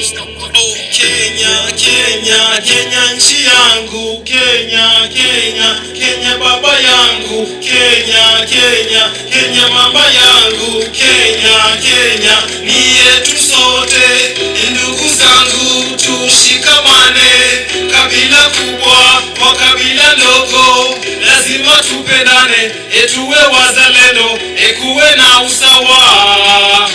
Oh, Kenya, Kenya, Kenya nchi yangu, Kenya, Kenya, Kenya baba yangu, Kenya, Kenya, Kenya mama yangu, Kenya, Kenya ni yetu sote, ndugu zangu tushikamane, kabila kubwa kwa kabila ndogo, lazima tupendane, tuwe wazalendo, kuwe na usawa.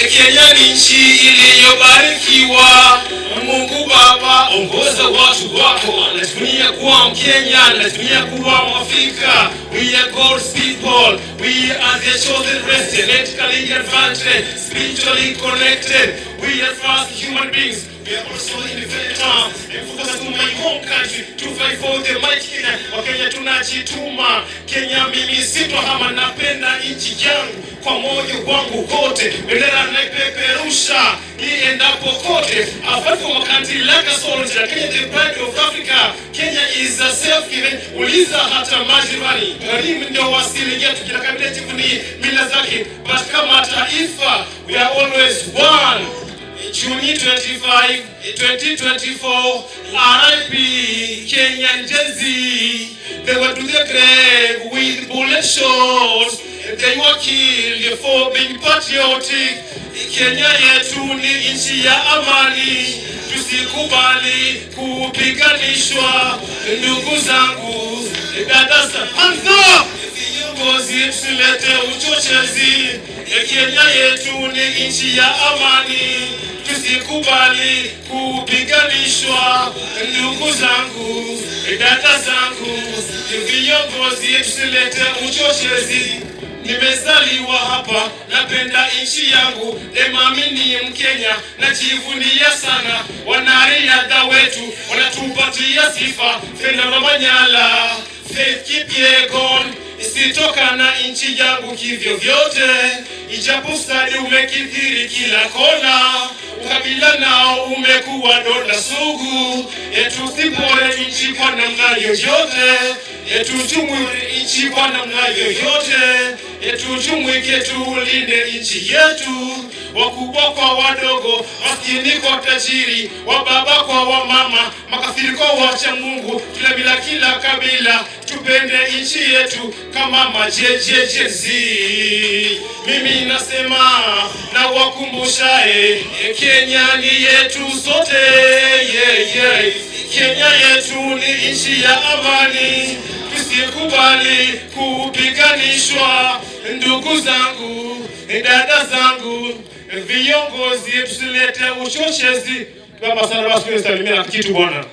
Kenya ni nchi iliyobarikiwa. Mungu Baba, ongoza watu wako, anatumia kuwa Mkenya, anatumia kuwa Mwafrika. We are God's people, we are the chosen race, genetically advanced, spiritually connected. We are first human beings. We are also independent and focus on my home country to fight for the mighty Kenya. Wakenya tunajituma. Kenya mimi sitohama, napenda nchi yangu kwa moyo wangu wote, bendera naipeperusha niendapo kote. I fight for my country like a soldier. Kenya the pride of Africa. Kenya is a self-given. Uliza hata majirani, karimu ndio wasili yetu, kila kabila jivunie mila zake, but kama taifa we are always one. June 25, 2024, RIP, Kenyan Gen Z. They went to the grave with bullet shots. They were killed for being patriotic. Kenya yetu ni nchi ya amani, tusikubali kupiganishwa. Ndugu zangu, dada zangu, viongozi tusilete uchochezi. Kenya yetu ni nchi ya amani, tusikubali kupiganishwa. Ndugu zangu, dada zangu, viongozi tusilete uchochezi. Nimezaliwa hapa, napenda nchi yangu, mami ni Mkenya, najivunia sana. Wanariadha wetu wanatupatia sifa, Fernando Manyala, Faith Kipyegon. Sitoka na nchi yangu kivyo vyote, ijapo stadi umekithiri kila kona, ukabila nao umekuwa dola sugu. Tusipore nchi kwa namna yoyote, tujumuike nchi kwa namna yoyote, tujumuike tulinde nchi yetu. Wakubwa kwa wadogo, maskini kwa tajiri, wababa kwa wamama, makafiri kwa wacha Mungu, kila bila kila kabila, tupende nchi yetu kama majejejenzi. Mimi nasema na wakumbusha, Kenya ni yetu sote, Kenya yetu ni nchi ya amani, tusikubali kupiganishwa. Ndugu zangu, dada zangu, viongozi tusilete uchochezi. Baba sana basi, nisalimia kitu bwana.